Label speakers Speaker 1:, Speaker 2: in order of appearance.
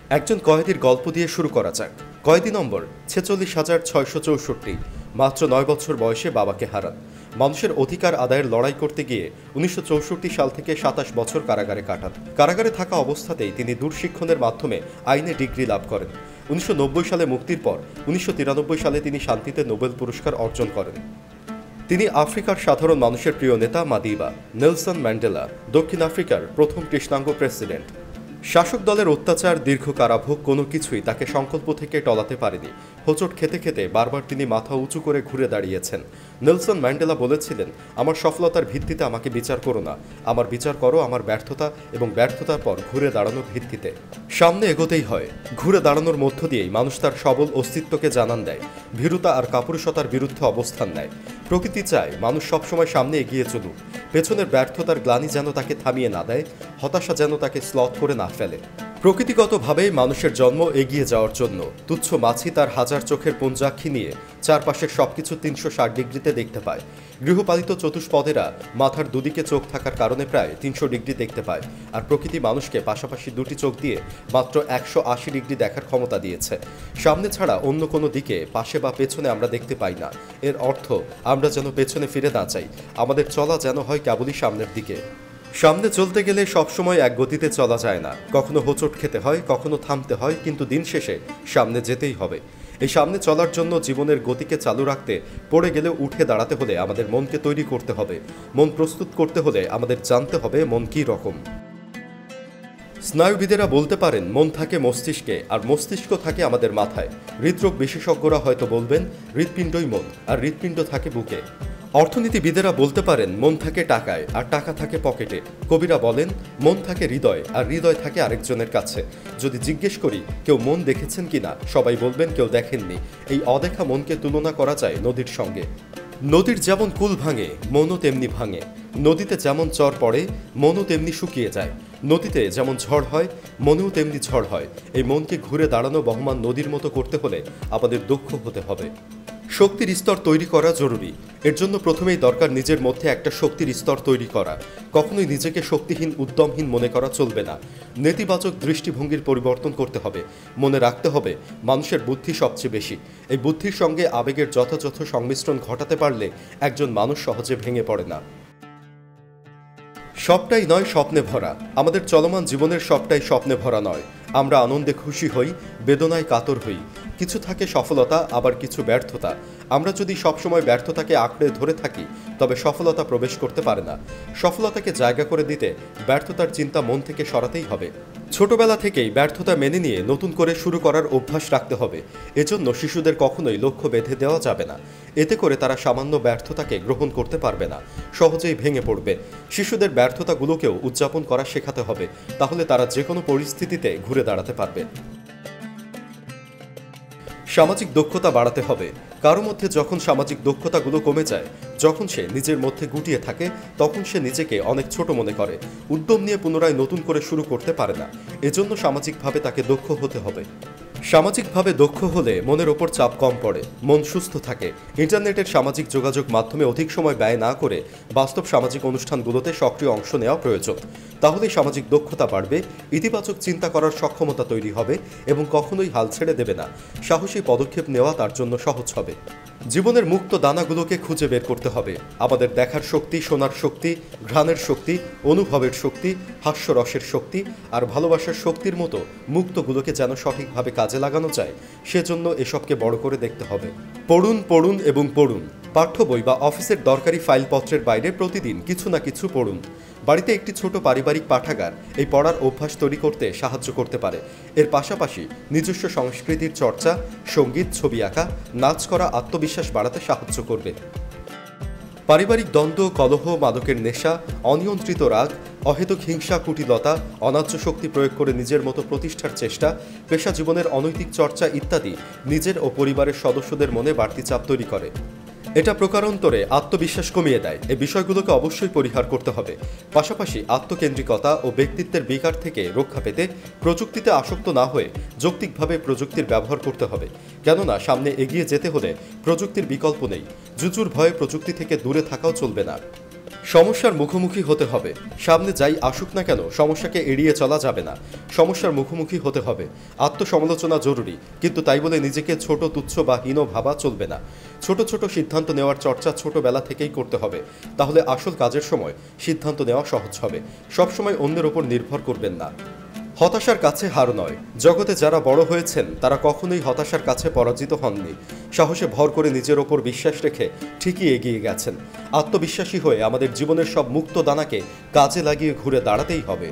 Speaker 1: একজন কয়েদির গল্প দিয়ে শুরু করা যাক। কয়েদি নম্বর ৪৬,৬৬৪। মাত্র ৯ বছর বয়সে বাবাকে হারান। মানুষের অধিকার আদায়ের লড়াই করতে গিয়ে ১৯৬৪ সাল থেকে ২৭ বছর কারাগারে কাটান। কারাগারে থাকা অবস্থাতেই তিনি দূরশিক্ষণের মাধ্যমে আইনে ডিগ্রি লাভ করেন। ১৯৯০ সালে মুক্তির পর ১৯৯৩ সালে তিনি শান্তিতে নোবেল পুরস্কার অর্জন করেন। তিনি আফ্রিকার সাধারণ মানুষের প্রিয় নেতা মাদিবা নেলসন ম্যান্ডেলা, দক্ষিণ আফ্রিকার প্রথম কৃষ্ণাঙ্গ প্রেসিডেন্ট। শাসক দলের অত্যাচার, দীর্ঘ কারাভোগ কোনো কিছুই তাকে সংকল্প থেকে টলাতে পারেনি। হোঁচট খেতে খেতে বারবার তিনি মাথা উঁচু করে ঘুরে দাঁড়িয়েছেন। নেলসন ম্যান্ডেলা বলেছিলেন, আমার সফলতার ভিত্তিতে আমাকে বিচার করো না, আমার বিচার করো আমার ব্যর্থতা এবং ব্যর্থতার পর ঘুরে দাঁড়ানোর ভিত্তিতে। সামনে এগোতেই হয়। ঘুরে দাঁড়ানোর মধ্য দিয়েই মানুষ তার সবল অস্তিত্বকে জানান দেয়, ভীরুতা আর কাপুরুষতার বিরুদ্ধে অবস্থান নেয়। প্রকৃতি চায় মানুষ সবসময় সামনে এগিয়ে চলুক, পেছনের ব্যর্থতার গ্লানি যেন তাকে থামিয়ে না দেয়, হতাশা যেন তাকে স্লথ করে না ফেলে। প্রকৃতিগতভাবেই মানুষের জন্ম এগিয়ে যাওয়ার জন্য। তুচ্ছ মাছি তার হাজার চোখের পঞ্জাক্ষী নিয়ে চারপাশের সবকিছু ৩৬০ ডিগ্রিতে দেখতে পায়। গৃহপালিত চতুষ্পদেরা মাথার দুদিকে চোখ থাকার কারণে প্রায় ৩০০ ডিগ্রি দেখতে পায়, আর প্রকৃতি মানুষকে পাশাপাশি দুটি চোখ দিয়ে মাত্র ১৮০ ডিগ্রি দেখার ক্ষমতা দিয়েছে। সামনে ছাড়া অন্য কোনো দিকে, পাশে বা পেছনে আমরা দেখতে পাই না। এর অর্থ আমরা যেন পেছনে ফিরে না যাই, আমাদের চলা যেন হয় কেবলই সামনের দিকে। সামনে চলতে গেলে সবসময় এক গতিতে চলা যায় না, কখনো হোঁচট খেতে হয়, কখনো থামতে হয়, কিন্তু দিন শেষে সামনে যেতেই হবে। এই সামনে চলার জন্য জীবনের গতিকে চালু রাখতে পড়ে গেলে উঠে দাঁড়াতে হলে আমাদের মনকে তৈরি করতে হবে। মন প্রস্তুত করতে হলে আমাদের জানতে হবে মন কী রকম। স্নায়ুবিদেরা বলতে পারেন মন থাকে মস্তিষ্কে আর মস্তিষ্ক থাকে আমাদের মাথায়। হৃদরোগ বিশেষজ্ঞরা হয়তো বলবেন হৃৎপিণ্ডই মন আর হৃৎপিণ্ড থাকে বুকে। অর্থনীতিবিদেরা বলতে পারেন মন থাকে টাকায় আর টাকা থাকে পকেটে। কবিরা বলেন মন থাকে হৃদয় আর হৃদয় থাকে আরেকজনের কাছে। যদি জিজ্ঞেস করি কেউ মন দেখেছেন কিনা, সবাই বলবেন কেউ দেখেননি। এই অদেখা মনকে তুলনা করা যায় নদীর সঙ্গে। নদীর যেমন কুল ভাঙে, মনও তেমনি ভাঙে। নদীতে যেমন চর পড়ে, মনও তেমনি শুকিয়ে যায়। নদীতে যেমন ঝড় হয়, মনেও তেমনি ঝড় হয়। এই মনকে ঘুরে দাঁড়ানো বহমান নদীর মতো করতে হলে আমাদের দক্ষ হতে হবে। শক্তির স্তর তৈরি করা জরুরি। এর জন্য প্রথমেই দরকার নিজের মধ্যে একটা শক্তির স্তর তৈরি করা। কখনোই নিজেকে শক্তিহীন, উদ্যমহীন মনে করা চলবে না। নেতিবাচক দৃষ্টিভঙ্গির পরিবর্তন করতে হবে। মনে রাখতে হবে মানুষের বুদ্ধি সবচেয়ে বেশি। এই বুদ্ধির সঙ্গে আবেগের যথাযথ সংমিশ্রণ ঘটাতে পারলে একজন মানুষ সহজে ভেঙে পড়ে না। সবটাই নয় স্বপ্নে ভরা। আমাদের চলমান জীবনের সবটাই স্বপ্নে ভরা নয়। আমরা আনন্দে খুশি হই, বেদনায় কাতর হই। কিছু থাকে সফলতা, আবার কিছু ব্যর্থতা। আমরা যদি সবসময় ব্যর্থতাকে আঁকড়ে ধরে থাকি, তবে সফলতা প্রবেশ করতে পারে না। সফলতাকে জায়গা করে দিতে ব্যর্থতার চিন্তা মন থেকে সরাতেই হবে। ছোটবেলা থেকেই ব্যর্থতা মেনে নিয়ে নতুন করে শুরু করার অভ্যাস রাখতে হবে। এজন্য শিশুদের কখনোই লক্ষ্য বেঁধে দেওয়া যাবে না। এতে করে তারা সামান্য ব্যর্থতাকে গ্রহণ করতে পারবে না, সহজেই ভেঙে পড়বে। শিশুদের ব্যর্থতাগুলোকেও উদযাপন করা শেখাতে হবে, তাহলে তারা যে কোনো পরিস্থিতিতে ঘুরে দাঁড়াতে পারবে। সামাজিক দক্ষতা বাড়াতে হবে। কারো মধ্যে যখন সামাজিক দক্ষতাগুলো কমে যায়, যখন সে নিজের মধ্যে গুটিয়ে থাকে, তখন সে নিজেকে অনেক ছোট মনে করে, উদ্যম নিয়ে পুনরায় নতুন করে শুরু করতে পারে না। এজন্য সামাজিকভাবে তাকে দক্ষ হতে হবে। সামাজিকভাবে দক্ষ হলে মনের ওপর চাপ কম পড়ে, মন সুস্থ থাকে। ইন্টারনেটের সামাজিক যোগাযোগ মাধ্যমে অধিক সময় ব্যয় না করে বাস্তব সামাজিক অনুষ্ঠানগুলোতে সক্রিয় অংশ নেওয়া প্রয়োজন। তাহলেই সামাজিক দক্ষতা বাড়বে, ইতিবাচক চিন্তা করার সক্ষমতা তৈরি হবে এবং কখনোই হাল ছেড়ে দেবে না। সাহসী পদক্ষেপ নেওয়া তার জন্য সহজ হবে। জীবনের মুক্ত দানাগুলোকে খুঁজে বের করতে হবে। আমাদের দেখার শক্তি, শোনার শক্তি, ঘ্রাণের শক্তি, অনুভবের শক্তি, হাস্যরসের শক্তি আর ভালোবাসার শক্তির মতো মুক্তগুলোকে যেন সঠিকভাবে কাজে লাগানো যায়, সেজন্য এসবকে বড় করে দেখতে হবে। পড়ুন, পড়ুন এবং পড়ুন। পাঠ্য বই বা অফিসের দরকারি ফাইলপত্রের বাইরে প্রতিদিন কিছু না কিছু পড়ুন। বাড়িতে একটি ছোট পারিবারিক পাঠাগার এই পড়ার অভ্যাস তৈরি করতে সাহায্য করতে পারে। এর পাশাপাশি নিজস্ব সংস্কৃতির চর্চা, সঙ্গীত, ছবি আঁকা, নাচ করা আত্মবিশ্বাস বাড়াতে সাহায্য করবে। পারিবারিক দ্বন্দ্ব, কলহ, মাদকের নেশা, অনিয়ন্ত্রিত রাগ, অহেতুক হিংসা, কুটিলতা, অন্যায্য শক্তি প্রয়োগ করে নিজের মতো প্রতিষ্ঠার চেষ্টা, পেশা জীবনের অনৈতিক চর্চা ইত্যাদি নিজের ও পরিবারের সদস্যদের মনে বাড়তি চাপ তৈরি করে। এটা প্রকারান্তরে আত্মবিশ্বাস কমিয়ে দেয়। এই বিষয়গুলোকে অবশ্যই পরিহার করতে হবে। পাশাপাশি আত্মকেন্দ্রিকতা ও ব্যক্তিত্বের বিকার থেকে রক্ষা পেতে প্রযুক্তিতে আসক্ত না হয়ে যৌক্তিকভাবে প্রযুক্তির ব্যবহার করতে হবে। কেননা সামনে এগিয়ে যেতে হলে প্রযুক্তির বিকল্প নেই। জুজুর ভয়ে প্রযুক্তি থেকে দূরে থাকাও চলবে না। সমস্যার মুখোমুখি হতে হবে। সামনে যাই আসুক না কেন সমস্যাকে এড়িয়ে চলা যাবে না, সমস্যার মুখোমুখি হতে হবে। আত্মসমালোচনা জরুরি, কিন্তু তাই বলে নিজেকে ছোট, তুচ্ছ বা হীন ভাবা চলবে না। ছোট ছোট সিদ্ধান্ত নেওয়ার চর্চা ছোটবেলা থেকেই করতে হবে, তাহলে আসল কাজের সময় সিদ্ধান্ত নেওয়া সহজ হবে। সবসময় অন্যের ওপর নির্ভর করবেন না। হতাশার কাছে হার নয়। জগতে যারা বড় হয়েছেন তারা কখনোই হতাশার কাছে পরাজিত হননি। সাহসে ভর করে নিজের ওপর বিশ্বাস রেখে ঠিকই এগিয়ে গেছেন। আত্মবিশ্বাসী হয়ে আমাদের জীবনের সব মুক্ত দানাকে কাজে লাগিয়ে ঘুরে দাঁড়াতেই হবে।